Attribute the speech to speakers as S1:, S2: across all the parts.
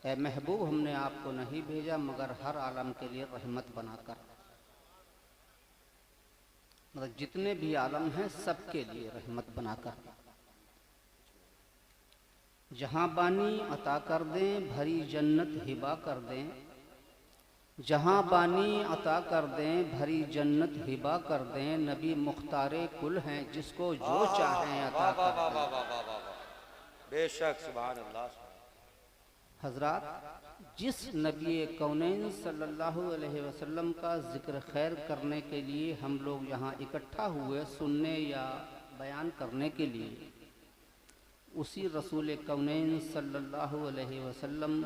S1: ए महबूब, हमने आपको नहीं भेजा मगर हर आलम के लिए रहमत बनाकर, मतलब जितने भी आलम हैं सबके लिए रहमत बनाकर। जहाँ बानी अता कर दें, भरी जन्नत हिबा कर दें। जहाँ बानी अता कर दें, भरी जन्नत हिबा कर दें। नबी मुख्तारे कुल हैं, जिसको जो चाहें अता कर दें।
S2: बेशक, सुभान अल्लाह।
S1: हजरात, जिस नबी कौनैन सल्लल्लाहु अलैहि वसल्लम का जिक्र खैर करने के लिए हम लोग यहाँ इकट्ठा हुए, सुनने या बयान करने के लिए, उसी रसूल कौनैन सल्लल्लाहु अलैहि वसल्लम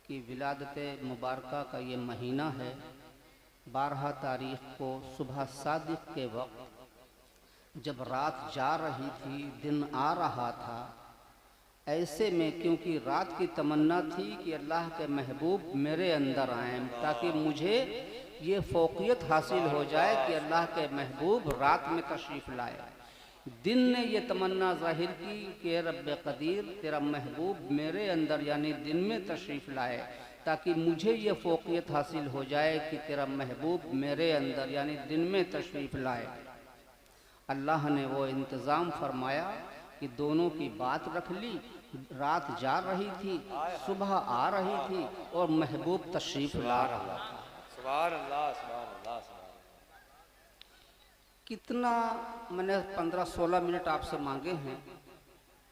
S1: की विलादत मुबारका का ये महीना है। 12 तारीख को सुबह सादिक के वक्त जब रात जा रही थी, दिन आ रहा था, ऐसे में क्योंकि रात की तमन्ना थी कि अल्लाह के महबूब मेरे अंदर आएँ, ताकि मुझे ये फ़ौक़ियत हासिल हो जाए कि अल्लाह के महबूब रात में तशरीफ़ लाए। दिन ने ये तमन्ना ज़ाहिर की कि रब्बे क़दीर, तेरा महबूब मेरे अंदर यानी दिन में तशरीफ़ लाए, ताकि मुझे ये फ़ौक़ियत हासिल हो जाए कि तेरा महबूब मेरे अंदर यानी दिन में तशरीफ़ लाए। अल्लाह ने वो इंतज़ाम फरमाया कि दोनों की बात रख ली। रात जा रही थी, सुबह आ रही थी और महबूब तशरीफ़ ला रहा था।
S2: सुभान अल्लाह, सुभान अल्लाह।
S1: कितना मैंने 15-16 मिनट आपसे मांगे हैं,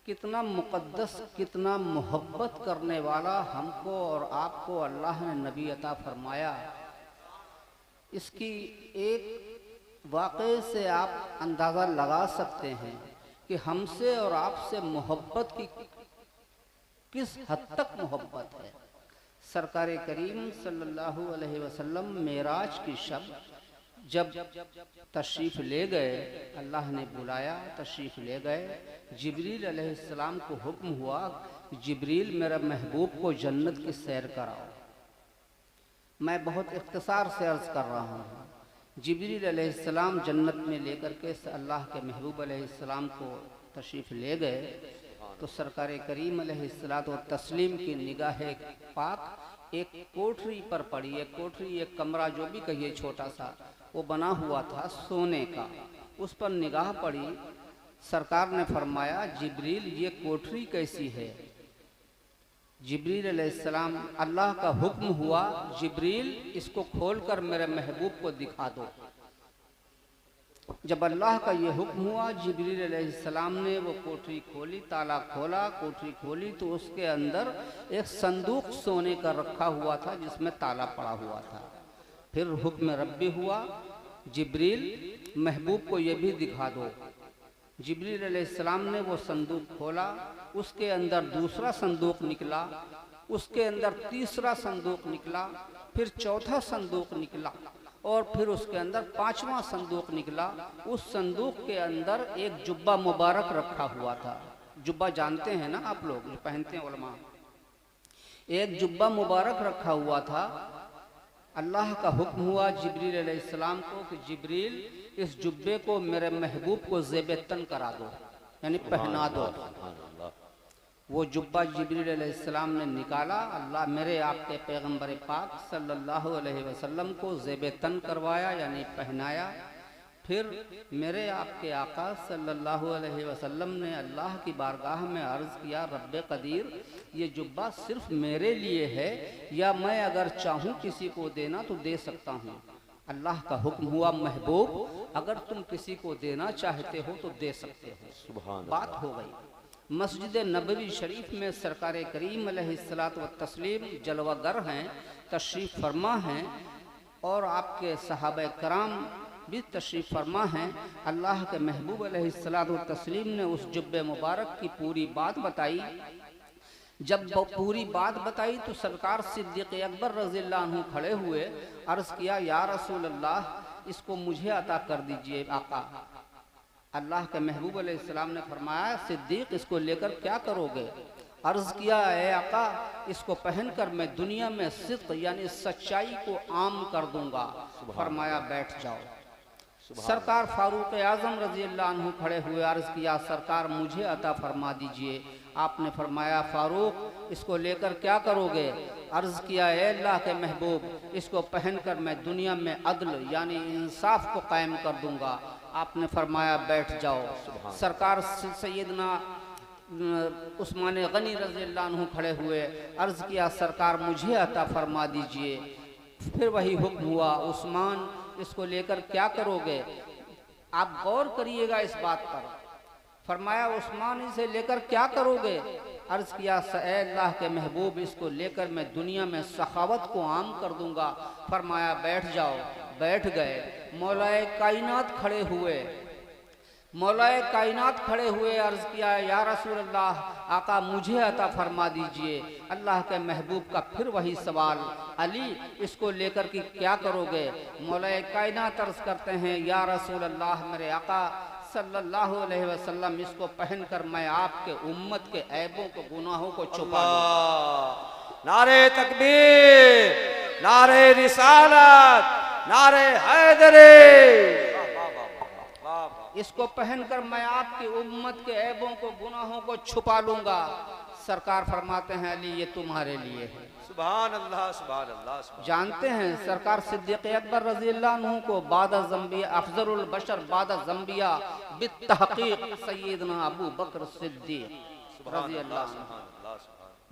S1: कितना मुक़द्दस, कितना मोहब्बत करने वाला हमको और आपको अल्लाह ने नबी अता फरमाया। इसकी एक वाक़े से आप अंदाज़ा लगा सकते हैं कि हमसे और आपसे मोहब्बत की किस हद तक मोहब्बत है। सरकार करीम सल्लल्लाहु अलैहि वसल्लम मेराज की शब जब तशरीफ़ ले गए, अल्लाह ने बुलाया, तशरीफ़ ले गए। जिब्रील अलैहिस्सलाम को हुक्म हुआ, जिब्रील मेरा महबूब को जन्नत की सैर कराओ। मैं बहुत इख्तिसार से अर्ज़ कर रहा हूँ। जिब्रील अलैहिस्सलाम जन्नत में लेकर के अल्लाह के महबूब अलैहिस्सलाम को तशरीफ़ ले गए, तो सरकार करीम अलैहिस्सलातु व तस्लीम की निगाह पाक एक कोठरी पर पड़ी। एक कोठरी, एक कमरा जो भी कहिए छोटा सा, वो बना हुआ था सोने का। उस पर निगाह पड़ी। सरकार ने फरमाया, जिब्रील ये कोठरी कैसी है? जिब्रील अलैहिस्सलाम, अल्लाह का हुक्म हुआ, जिब्रील इसको खोलकर मेरे महबूब को दिखा दो। जब अल्लाह का ये हुक्म हुआ, जिब्रील अलैहिस्सलाम ने वो कोठरी खोली, ताला खोला, कोठरी खोली तो उसके अंदर एक संदूक सोने का रखा हुआ था जिसमें ताला पड़ा हुआ था। फिर हुक्म रब्बी हुआ, जिब्रील महबूब को ये भी दिखा दो। जिब्रील अलैहिस्सलाम ने वो संदूक खोला, उसके अंदर दूसरा संदूक निकला, उसके अंदर तीसरा संदूक निकला, फिर चौथा संदूक निकला और फिर उसके अंदर पांचवा संदूक निकला। उस संदूक के अंदर एक जुब्बा मुबारक रखा हुआ था। जुब्बा जानते हैं ना आप लोग, जो पहनते हैं उलमा। एक जुब्बा मुबारक रखा हुआ था। अल्लाह का हुक्म हुआ जिब्रील अलैहिस्सलाम को कि जिब्रील इस जुब्बे को मेरे महबूब को ज़ेब-ए-तन करा दो, यानी पहना दो। वो जुब्बा जिब्रील अलैहिस्सलाम ने निकाला, अल्लाह मेरे आपके पैगंबर पाक सल्लल्लाहु अलैहि वसल्लम को ज़ेब-ए-तन करवाया, यानी पहनाया। फिर मेरे आपके आका सल्लल्लाहु अलैहि वसल्लम ने अल्लाह की बारगाह में अर्ज़ किया, रब्बे क़दीर, ये जुब्बा सिर्फ मेरे लिए है या मैं अगर चाहूँ किसी को देना तो दे सकता हूँ? अल्लाह का हुक्म हुआ, महबूब अगर तुम किसी को देना चाहते हो तो दे सकते हो। सुभान बात हो गई। मस्जिद नबवी शरीफ में सरकार करीम अलैहिस्सलातु व तस्लीम जलवागर हैं, तशरीफ़ फरमा हैं और आपके सहाबा कराम भी तशरीफ़ फरमा हैं। अल्लाह के महबूब अलैहिस्सलातु व तस्लीम ने उस जुब्बे मुबारक की पूरी बात बताई। जब पूरी बात बताई तो सरकार सिद्दीक़ अकबर रज़ियल्लाहु अन्हु खड़े हुए, अर्ज़ किया, या रसूल अल्लाह, इसको मुझे अता कर दीजिए आका। अल्लाह के महबूब अलैहिस्सलाम ने फरमाया, सिद्दीक़ इसको लेकर क्या करोगे? अर्ज़ किया, ए आका, इसको पहनकर मैं दुनिया में सिद्क़ यानी सच्चाई को आम कर दूंगा। फरमाया, बैठ जाओ। सरकार फारूक आज़म रज़ियल्लाहु अन्हु खड़े हुए, अर्ज़ किया, सरकार मुझे अता फरमा दीजिए। आपने फरमाया फारूक इसको लेकर क्या करोगे? अर्ज़ किया ए अल्लाह के महबूब इसको पहनकर मैं दुनिया में अदल यानी इंसाफ को कायम कर दूंगा। आपने फरमाया बैठ जाओ। सरकार सैयदना उस्मान गनी रज़ी अल्लाह अन्हु खड़े हुए, अर्ज़ किया सरकार मुझे अता फरमा दीजिए। फिर वही हुक्म हुआ उस्मान इसको लेकर क्या करोगे? आप गौर करिएगा इस बात पर। फरमाया उस्मान इसे लेकर क्या करोगे? अर्ज़ किया ए अल्लाह के महबूब इसको लेकर मैं दुनिया में सखावत को आम कर दूंगा। फरमाया बैठ जाओ। बैठ गए। मौलाए कायनात खड़े हुए। मौलाए कायनात खड़े हुए, अर्ज़ किया या रसूल अल्लाह आका मुझे अता फरमा दीजिए। अल्लाह के महबूब का फिर वही सवाल, अली इसको लेकर कि क्या करोगे? मौलाए कायनात अर्ज़ करते हैं या रसूल अल्लाह मेरे आका सल्लल्लाहु अलैहि वसल्लम इसको पहनकर मैं आपके उम्मत के ऐबों को गुनाहों को छुपा लूंगा।
S2: नारे तकबीर, नारे रिसालत, नारे हैदरी।
S1: इसको पहनकर मैं आपकी उम्मत के ऐबों को गुनाहों को छुपा लूंगा। सरकार फरमाते हैं अली ये तुम्हारे लिए है।
S2: सुभान अल्लाह, सुभान अल्लाह, सुभान।
S1: जानते हैं सरकार सिद्दीक़ अकबर रज़ी अल्लाह अन्हु को बादा ज़ंबिया अफ़ज़लुल बशर बादा ज़ंबिया बित्तहक़ीक़ सय्यदना अबू बकर सिद्दीक़ रज़ी अल्लाह अन्हु,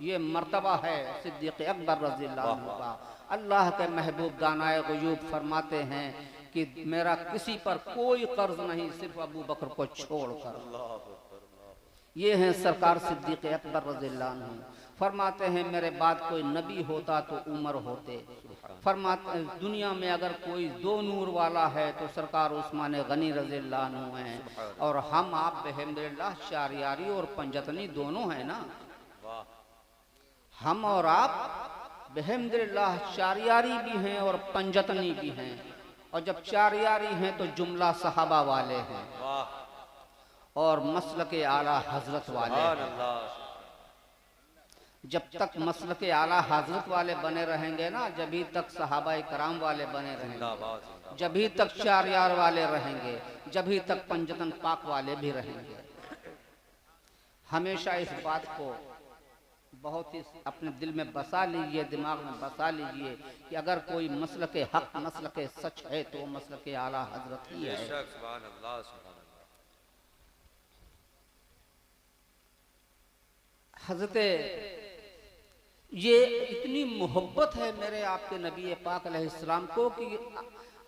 S1: ये मर्तबा है सिद्दीक़ अकबर रज़ी अल्लाह अन्हु का। अल्लाह के महबूब दानाए ग़ुयूब फरमाते हैं कि मेरा किसी पर कोई कर्ज नहीं सिर्फ अबू बकर को छोड़कर। ये हैं सरकार सिद्दीक़ अकबर रज़ियल्लाहु अन्हु। फरमाते हैं मेरे बाद कोई नबी होता तो उमर होते। फरमाते दुनिया में अगर कोई दो नूर वाला है तो सरकार उस्मान गनी रज़ियल्लाहु अन्हु हैं, और हम आप अल्हम्दुलिल्लाह चारियारी और पंजतनी दोनों हैं ना। हम और आप अल्हम्दुलिल्लाह चारियारी भी हैं और पंजतनी भी हैं, और जब चारियारी हैं तो जुमला सहाबा वाले हैं और मसलके आला हजरत वाले हैं। जब तक मसलके आला हजरत वाले बने रहेंगे ना, जभी तक सहाबाए कराम वाले बने रहेंगे, जभी तक चारियार वाले रहेंगे, जभी तक पंजतन पाक वाले भी रहेंगे। हमेशा इस बात को बहुत ही अपने दिल में बसा लीजिए, दिमाग में बसा लीजिए कि अगर कोई मसलके हक मसलके सच है तो मसलके आला हजरत ही है। हजरत ये इतनी मोहब्बत है मेरे आपके नबी पाक अलैहिस्सलाम को कि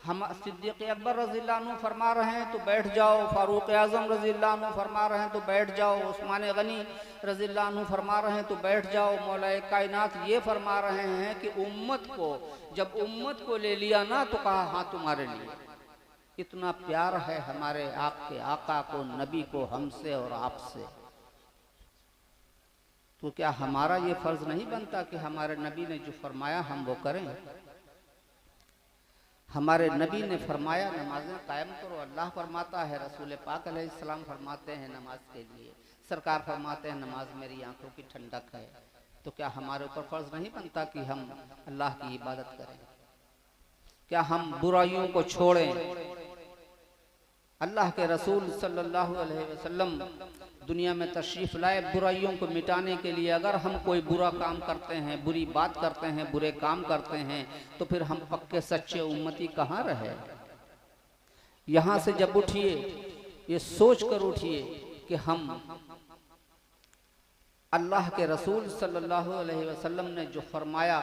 S1: हम सिद्दीक़ अकबर रज़ियल्लाहु अन्हु फरमा रहे हैं तो बैठ जाओ, फारूक आज़म रज़ियल्लाहु अन्हु फरमा रहे हैं तो बैठ जाओ, उस्मान गनी रज़ियल्लाहु अन्हु फरमा रहे हैं तो बैठ जाओ, मौलाए कायनात ये फरमा रहे हैं कि उम्मत को जब उम्मत को ले लिया ना तो कहा हाँ तुम्हारे लिए। इतना प्यार है हमारे आपके आका को, नबी को हमसे और आपसे, तो क्या हमारा ये फर्ज नहीं बनता कि हमारे नबी ने जो फरमाया हम वो करें? हमारे नबी ने फरमाया नमाज़ें कायम करो, अल्लाह फरमाता है, रसूल पाक अलैहिस्सलाम फरमाते हैं नमाज के लिए, सरकार फरमाते हैं नमाज मेरी आंखों की ठंडक है, तो क्या हमारे ऊपर फर्ज नहीं बनता कि हम अल्लाह की इबादत करें? क्या हम बुराइयों को छोड़ें? अल्लाह के रसूल सल्लल्लाहु अलैहि वसल्लम दुनिया में तशरीफ लाए बुराइयों को मिटाने के लिए। अगर हम कोई बुरा काम करते हैं, बुरी बात करते हैं, बुरे काम करते हैं, तो फिर हम पक्के सच्चे उम्मती कहाँ रहे? यहाँ से जब उठिए ये सोच कर उठिए कि हम अल्लाह के रसूल सल्लल्लाहु अलैहि वसल्लम ने जो फरमाया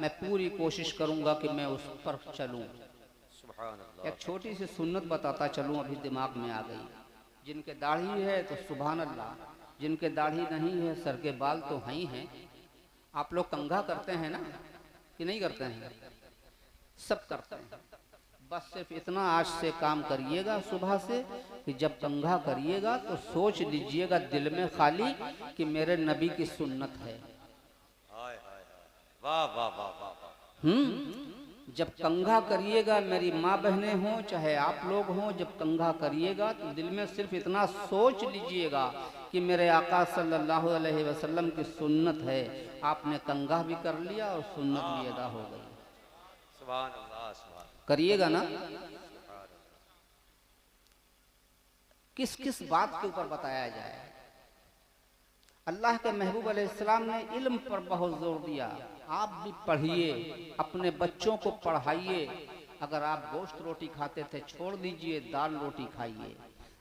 S1: मैं पूरी कोशिश करूँगा कि मैं उस पर चलूँ। एक छोटी सी सुन्नत बताता चलूँ, अभी दिमाग में आ गई। जिनके दाढ़ी है तो सुभान अल्लाह, जिनके दाढ़ी नहीं है सर के बाल तो हैं ही हैं। आप लोग कंघा करते हैं ना कि नहीं करते हैं? सब करते हैं। बस सिर्फ इतना आज से काम करिएगा सुबह से कि जब कंघा करिएगा तो सोच लीजिएगा दिल में खाली कि मेरे नबी की सुन्नत है।
S2: वाह वाह वाह वाह।
S1: जब कंघा करिएगा, मेरी माँ बहनें हों चाहे आप लोग हों, जब कंघा करिएगा तो दिल में सिर्फ इतना सोच लीजिएगा कि मेरे आका सल्लल्लाहु अलैहि वसल्लम की सुन्नत है। आपने कंघा भी कर लिया और सुन्नत भी अदा हो गई।
S2: सुभान अल्लाह, सुभान।
S1: करिएगा ना? किस किस बात के ऊपर बताया जाए? अल्लाह के महबूब अलैहिस्सलाम ने इल्म पर बहुत जोर दिया। आप भी पढ़िए, अपने बच्चों को पढ़ाइए। अगर आप गोश्त रोटी खाते थे छोड़ दीजिए, दाल रोटी खाइए।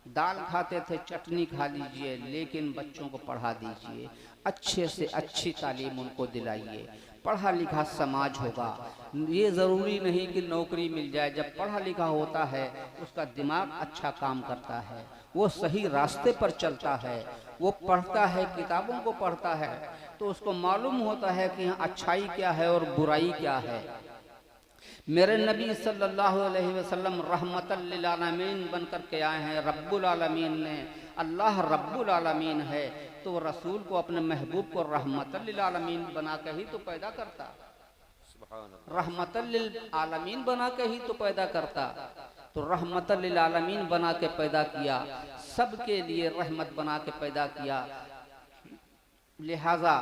S1: दाल खाते थे चटनी खा लीजिए, लेकिन बच्चों को पढ़ा दीजिए। अच्छे से अच्छी तालीम उनको दिलाइए। पढ़ा लिखा समाज होगा। ये ज़रूरी नहीं कि नौकरी मिल जाए। जब पढ़ा लिखा होता है उसका दिमाग अच्छा काम करता है, वो सही रास्ते पर चलता है, वो पढ़ता है, किताबों को पढ़ता है, तो उसको मालूम होता है कि हाँ अच्छाई क्या है और बुराई क्या है। मेरे नबी सल्लल्लाहु अलैहि वसल्लम रहमतल लिल आलमीन बनकर के आए हैं। रब्बुल आलमीन ने, अल्लाह रब्बुल आलमीन है, तो रसूल को, अपने महबूब को रहमतल लिल आलमीन बना के ही तो पैदा करता। रहमतल लिल आलमीन बना के ही तो पैदा करता। तो रहमतल लिल आलमीन बना के पैदा किया, सबके लिए रहमत बना के पैदा किया। लिहाजा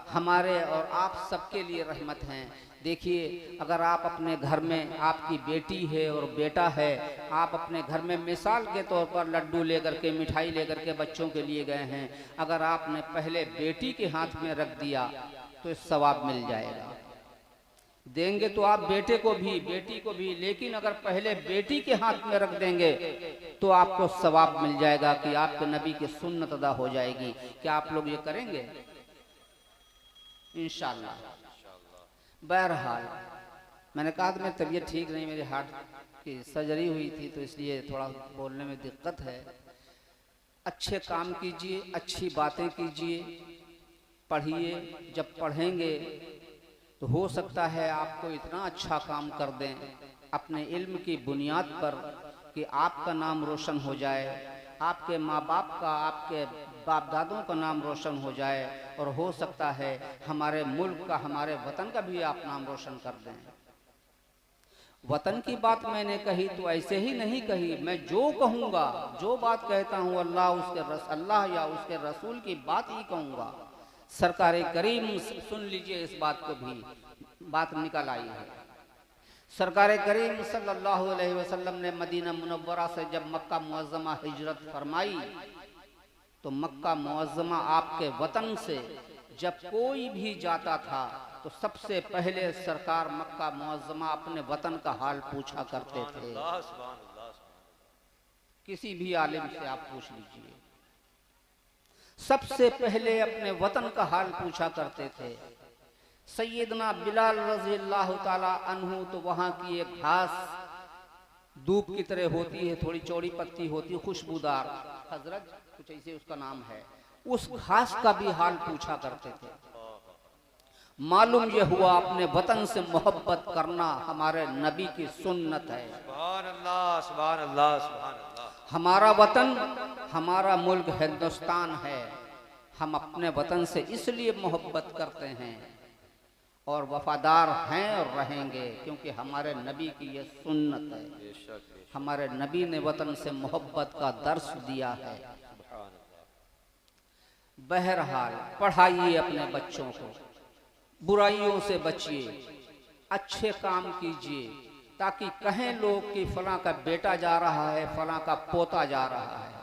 S1: हमारे और आप सबके लिए रहमत हैं। देखिए, अगर आप अपने घर में, आपकी बेटी है और बेटा है, आप अपने घर में मिसाल के तौर पर लड्डू लेकर के, मिठाई लेकर के बच्चों के लिए गए हैं, अगर आपने पहले बेटी के हाथ में रख दिया तो सवाब मिल जाएगा। देंगे तो आप बेटे को भी, बेटी को भी, लेकिन अगर पहले बेटी के हाथ में रख देंगे तो आपको सवाब मिल जाएगा कि आपके नबी की सुन्नत अदा हो जाएगी। क्या आप लोग ये करेंगे? इंशाअल्लाह। बहरहाल, मैंने कहा था मेरी तबीयत ठीक नहीं, मेरे हार्ट की सर्जरी हुई थी, तो इसलिए थोड़ा बोलने में दिक्कत है। अच्छे काम कीजिए, अच्छी बातें कीजिए, पढ़िए। जब पढ़ेंगे तो हो सकता है आपको इतना अच्छा काम कर दें अपने इल्म की बुनियाद पर कि आपका नाम रोशन हो जाए, आपके माँ बाप का, आपके बाप दादों का नाम रोशन हो जाए, और हो सकता है हमारे मुल्क का, हमारे वतन का भी आप नाम रोशन कर दें। वतन की बात मैंने कही तो ऐसे ही नहीं कही, मैं जो कहूँगा, जो बात कहता हूँ, अल्लाह या उसके रसूल की बात ही कहूँगा। सरकारे करीम, सुन लीजिए इस बात को भी, बात निकल आई है। सरकारे करीम सल्लल्लाहु अलैहि वसल्लम ने मदीना मुनव्वरा से जब मक्का मुअज़्ज़मा हिजरत फरमाई, तो मक्का मुअज़्ज़मा आपके वतन से जब कोई भी जाता था तो सबसे पहले सरकार मक्का मुअज़्ज़मा अपने वतन का हाल पूछा करते थे। किसी भी आलिम से आप पूछ लीजिए, सबसे पहले अपने वतन का हाल पूछा करते थे। सैयदना बिलाल रज़ियल्लाहु ताला अन्हु, तो वहाँ की एक घास धूप की तरह होती है, थोड़ी चौड़ी पत्ती होती है, खुशबूदार, हजरत कुछ ऐसे उसका नाम है, उस घास का भी हाल पूछा करते थे। मालूम ये हुआ अपने वतन से मोहब्बत करना हमारे नबी की सुन्नत है।
S2: सुभान अल्लाह, सुभान अल्लाह, सुभान अल्लाह।
S1: हमारा वतन, हमारा मुल्क हिंदुस्तान है। हम अपने वतन से इसलिए मोहब्बत करते हैं और वफादार हैं और रहेंगे क्योंकि हमारे नबी की ये सुन्नत है। हमारे नबी ने वतन से मोहब्बत का दर्स दिया है। बहरहाल, पढ़ाइए अपने बच्चों को, बुराइयों से बचिए, अच्छे काम कीजिए, ताकि कहें लोग कि फलां का बेटा जा रहा है, फलां का पोता जा रहा है,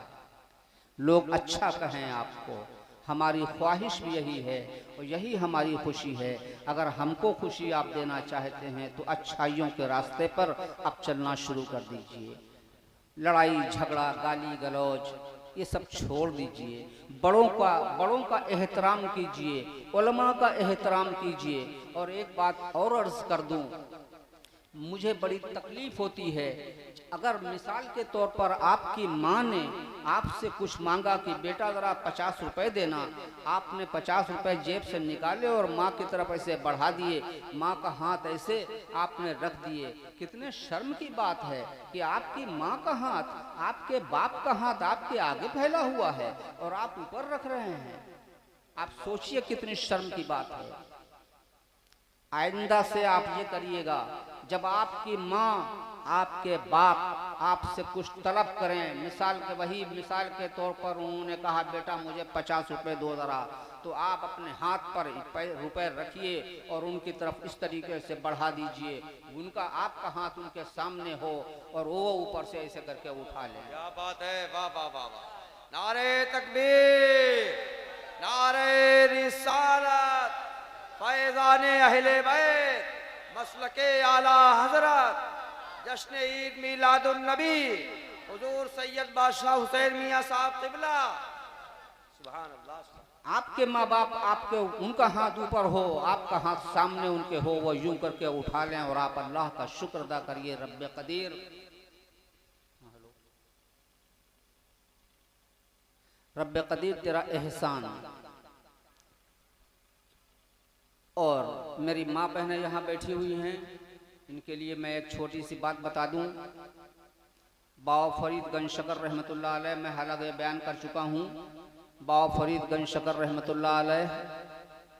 S1: लोग अच्छा कहें आपको। हमारी ख्वाहिश भी यही है और यही हमारी खुशी है। अगर हमको खुशी आप देना चाहते हैं तो अच्छाइयों के रास्ते पर आप चलना शुरू कर दीजिए। लड़ाई झगड़ा, गाली गलौज, ये सब छोड़ दीजिए। बड़ों का एहतराम कीजिए, उलमा का एहतराम कीजिए। और एक बात और अर्ज कर दूं, मुझे बड़ी तकलीफ होती है, अगर मिसाल के तौर पर आपकी माँ ने आपसे कुछ मांगा कि बेटा ज़रा 50 रुपए देना, आपने 50 रुपए जेब से निकाले और माँ की तरफ ऐसे बढ़ा दिए, माँ का हाथ ऐसे आपने रख दिए। कितने शर्म की बात है कि आपकी माँ का हाथ, आपके बाप का हाथ आपके आगे फैला हुआ है और आप ऊपर रख रहे हैं। आप सोचिए कितनी शर्म की बात है। आइंदा से आप ये करिएगा, जब आपकी माँ, आपके बाप आपसे कुछ तलब करें, मिसाल के तौर पर उन्होंने कहा बेटा मुझे 50 रुपए दो ज़रा, तो आप अपने हाथ पर रुपए रखिए और उनकी तरफ इस तरीके से बढ़ा दीजिए, उनका आपका हाथ उनके सामने हो और वो ऊपर से ऐसे करके उठा लें।
S2: क्या बात है, वाह वाह वाह वाह, नारे तकबीर, नारे रिसालत, फैज़ाने अहले बैत, मसलके आला हजरत, जश्न ईद मिलादुन नबी, हुजूर सैयद बादशाह हुसैन मियां साहब क़िबला। सुभान अल्लाह।
S1: आपके माँ बाप आपके उनका हाथ ऊपर हो, आपका हाथ सामने उनके हो, वो यूं करके उठा लें और आप अल्लाह का शुक्र अदा करिए। रब्बे कदीर, रब्बे कदीर तेरा एहसान। और मेरी माँ बहनें यहाँ बैठी हुई हैं, इनके लिए मैं एक छोटी सी बात बता दूं। बाबा फरीद गंज शकर रहमतुल्लाह अलैह, मैं हालांकि बयान कर चुका हूँ, बाबा फरीद गंज शकर रहमतुल्लाह अलैह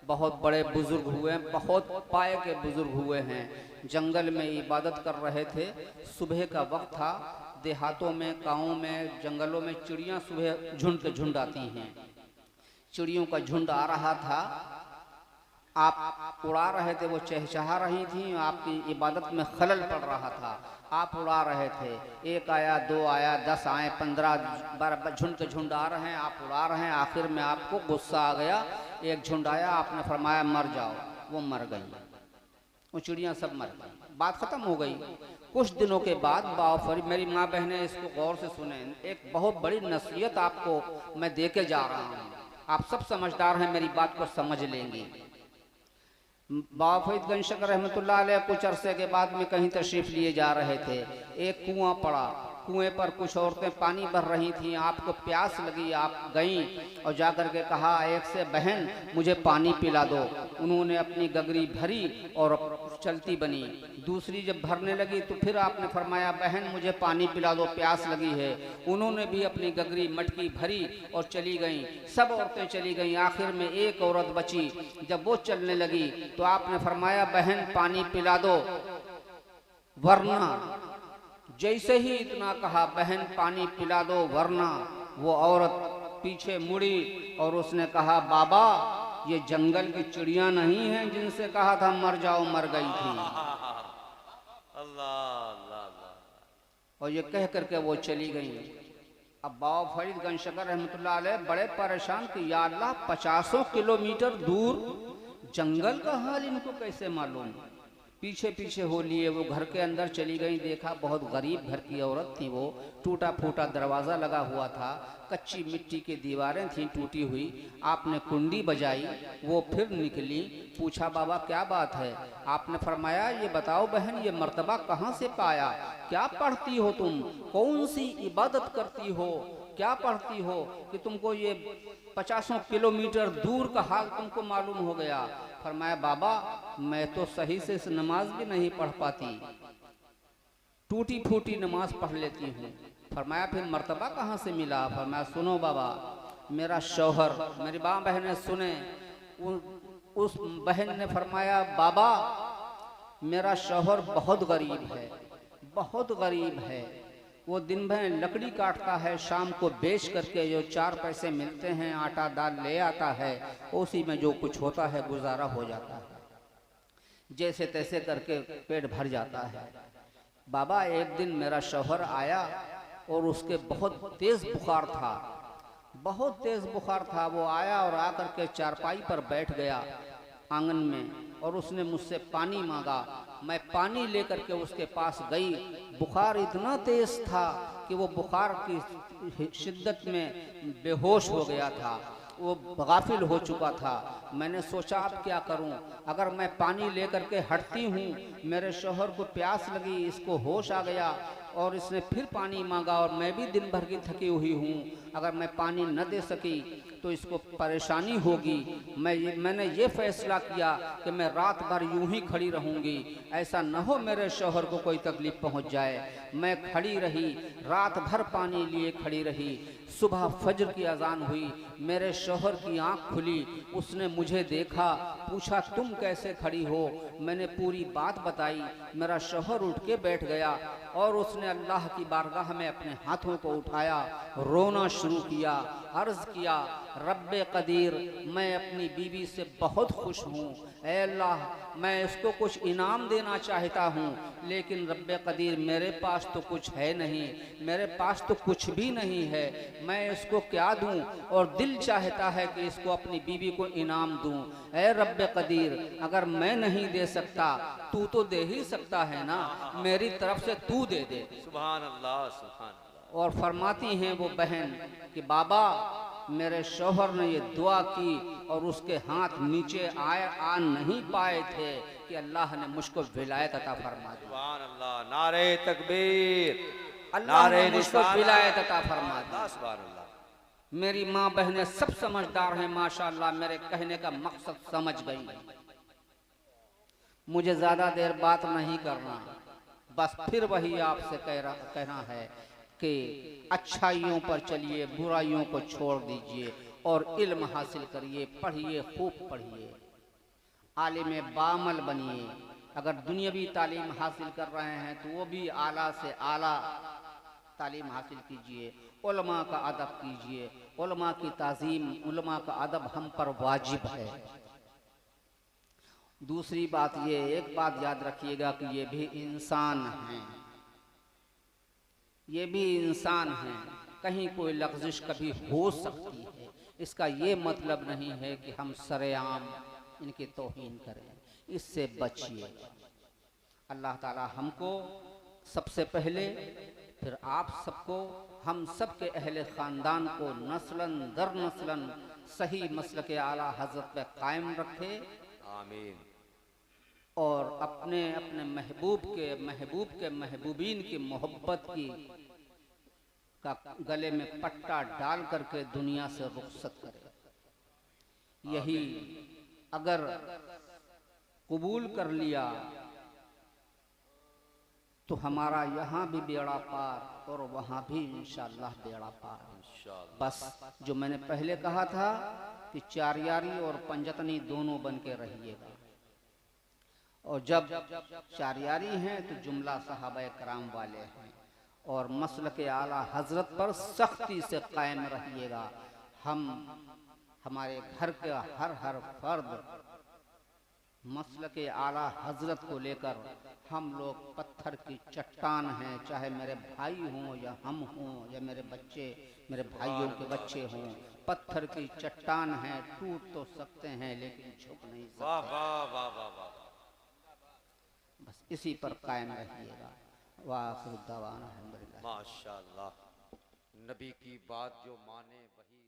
S1: बहुत बड़े बुजुर्ग हुए, बहुत पाए के बुजुर्ग हुए हैं। जंगल में इबादत कर रहे थे, सुबह का वक्त था, देहातों में, गाँवों में, जंगलों में चिड़ियाँ सुबह झुंड के झुंड आती हैं। चिड़ियों का झुंड आ रहा था, आप उड़ा रहे थे, वो चहचहा रही थी, आपकी इबादत में खलल पड़ रहा था। आप उड़ा रहे थे, एक आया, दो आया, 10 आए, 15 बार झुंड के झुंड आ रहे हैं, आप उड़ा रहे हैं। आखिर में आपको गुस्सा आ गया, एक झुंड आया, आपने फरमाया मर जाओ, वो मर गई, वो चिड़ियाँ सब मर गई, बात खत्म हो गई। कुछ दिनों के बाद बाबा फरीद, मेरी माँ बहनें इसको गौर से सुने, एक बहुत बड़ी नसीहत आपको मैं दे के जा रहा हूँ, आप सब समझदार हैं, मेरी बात को समझ लेंगे। बाबा फरीद गंज शकर रहमतुल्लाह अलैह कुछ अरसे के बाद में कहीं तशरीफ लिए जा रहे थे, एक कुआं पड़ा, कुएं पर कुछ औरतें पानी भर रही थीं, आपको प्यास लगी, आप गईं और जाकर के कहा एक से, बहन मुझे पानी पिला दो। उन्होंने अपनी गगरी भरी और चलती बनी। दूसरी जब भरने लगी तो फिर आपने फरमाया बहन मुझे पानी पिला दो, प्यास लगी है। उन्होंने भी अपनी गगरी मटकी भरी और चली गईं, सब औरतें चली गईं। आखिर में एक औरत बची, जब वो चलने लगी तो आपने फरमाया बहन पानी पिला दो, वरना, जैसे ही इतना कहा बहन पानी पिला दो वरना, वो औरत पीछे मुड़ी और उसने कहा बाबा ये जंगल की चिड़ियां नहीं हैं जिनसे कहा था मर जाओ, मर गई थी।
S2: अल्लाह अल्लाह।
S1: और ये कह करके वो चली गई। अब बाबा फरीद गंज शकर रहमतुल्लाह अलैह बड़े परेशान कि या अल्लाह 50 किलोमीटर दूर जंगल का हाल इनको कैसे मालूम। पीछे पीछे हो लिए वो घर के अंदर चली गई, देखा बहुत गरीब घर की औरत थी, वो टूटा फूटा दरवाज़ा लगा हुआ था, कच्ची मिट्टी की दीवारें थीं टूटी हुई। आपने कुंडी बजाई, वो फिर निकली, पूछा बाबा क्या बात है। आपने फरमाया ये बताओ बहन ये मर्तबा कहाँ से पाया, क्या पढ़ती हो तुम, कौन सी इबादत करती हो, क्या पढ़ती हो कि तुमको ये 50 किलोमीटर दूर का हाल तुमको मालूम हो गया। फरमाया बाबा मैं तो सही से इस नमाज भी नहीं पढ़ पाती, टूटी फूटी नमाज पढ़ लेती हूँ। फरमाया फिर मर्तबा कहाँ से मिला। फरमाया सुनो बाबा, मेरा शौहर, मेरी माँ बहनें सुने। उस बहन ने फरमाया बाबा मेरा शौहर बहुत गरीब है, बहुत गरीब है, वो दिन भर लकड़ी काटता है, शाम को बेच करके जो 4 पैसे मिलते हैं आटा दाल ले आता है, उसी में जो कुछ होता है गुजारा हो जाता है, जैसे तैसे करके पेट भर जाता है। बाबा एक दिन मेरा शौहर आया और उसके बहुत तेज़ बुखार था, बहुत तेज़ बुखार था। वो आया और आकर के चारपाई पर बैठ गया आंगन में और उसने मुझसे पानी मांगा। मैं पानी लेकर के उसके पास गई। बुखार इतना तेज था कि वो बुखार की शिद्दत में बेहोश हो गया था, वो गाफिल हो चुका था। मैंने सोचा अब क्या करूं, अगर मैं पानी लेकर के हटती हूं, मेरे शौहर को प्यास लगी, इसको होश आ गया और इसने फिर पानी मांगा और मैं भी दिन भर की थकी हुई हूँ, अगर मैं पानी न दे सकी तो इसको परेशानी होगी। मैंने ये फैसला किया कि मैं रात भर यूं ही खड़ी रहूंगी, ऐसा न हो मेरे शौहर को कोई तकलीफ पहुंच जाए। मैं खड़ी रही, रात भर पानी लिए खड़ी रही। सुबह फजर की अजान हुई, मेरे शौहर की आंख खुली, उसने मुझे देखा, पूछा तुम कैसे खड़ी हो। मैंने पूरी बात बताई। मेरा शौहर उठ के बैठ गया और उसने अल्लाह की बारगाह में अपने हाथों को उठाया, रोना शुरू किया, अर्ज किया रब्बे कदीर मैं अपनी बीवी से बहुत खुश हूँ, ऐ अल्लाह मैं इसको कुछ इनाम देना चाहता हूँ, लेकिन रब्बे कदीर मेरे पास तो कुछ है नहीं, मेरे पास तो कुछ भी नहीं है। मैं इसको क्या दूं, और दिल चाहता है कि इसको अपनी बीवी को इनाम दूं। ऐ रब्बे कदीर, अगर मैं नहीं दे सकता तू तो दे ही सकता है ना, मेरी तरफ से तू दे दे।
S2: सुभान अल्लाह, सुभान अल्लाह।
S1: और फरमाती हैं वो बहन कि बाबा मेरे शौहर ने ये दुआ की और उसके हाथ नीचे आ नहीं पाए थे कि अल्लाह ने मुझको विलायत अता फरमा दी।
S2: सुभान अल्लाह, नारे तकबीर,
S1: अल्लाह ने
S2: नारे
S1: मुझको
S2: रिसालत,
S1: विलायत अता फरमा दी।
S2: अल्लाह, सुभान अल्लाह।
S1: मेरी माँ बहनें सब समझदार हैं माशाअल्लाह, मेरे कहने का मकसद समझ गई। मुझे ज्यादा देर बात नहीं करना, बस फिर वही आपसे कहना है कि अच्छाइयों पर चलिए, बुराइयों को छोड़ दीजिए और इल्म हासिल करिए, पढ़िए, खूब पढ़िए, आलिम बामल बनिए। अगर दुनियावी तालीम हासिल कर रहे हैं तो वो भी आला से आला तालीम हासिल कीजिए, उलमा का अदब कीजिए, उलमा की ताज़ीम, उलमा का अदब हम पर वाजिब है। दूसरी बात ये, एक बात याद रखिएगा कि ये भी इंसान हैं, ये भी इंसान हैं, कहीं कोई लग़्ज़िश कभी हो सकती है। इसका ये मतलब नहीं है कि हम सरेआम इनकी तौहीन करें, इससे बचिए। अल्लाह ताला हमको सबसे पहले, फिर आप सबको, हम सब के अहले ख़ानदान को नस्लन दर नस्लन सही मसलक आला हज़रत पे कायम रखे,
S2: आमीन।
S1: और अपने अपने महबूब के महबूबीन की मोहब्बत की का गले में पट्टा डाल करके दुनिया से रुखसत करे। यही अगर कबूल कर लिया तो हमारा यहाँ भी बेड़ा पार और वहाँ भी इंशाअल्लाह बेड़ा पार। बस जो मैंने पहले कहा था कि चारियारी और पंजतनी दोनों बन के रहिएगा, और जब चारियारी हैं तो जुमला सहाबाए कराम वाले हैं, और मसलक आला हजरत पर सख्ती से कायम रहिएगा। हमारे घर का हर फर्द मसलक आला हजरत को लेकर हम लोग पत्थर की चट्टान हैं, चाहे मेरे भाई हों या हम हों या मेरे बच्चे, मेरे भाइयों के बच्चे हों, पत्थर की चट्टान हैं, टूट तो सकते हैं लेकिन झुक नहीं सकते।
S2: वाह वाह वाह वाह वाह।
S1: बस इसी पर कायम रहिएगा। वाह, अल्हम्दुलिल्लाह।
S2: माशाअल्लाह, नबी की बात जो माने वही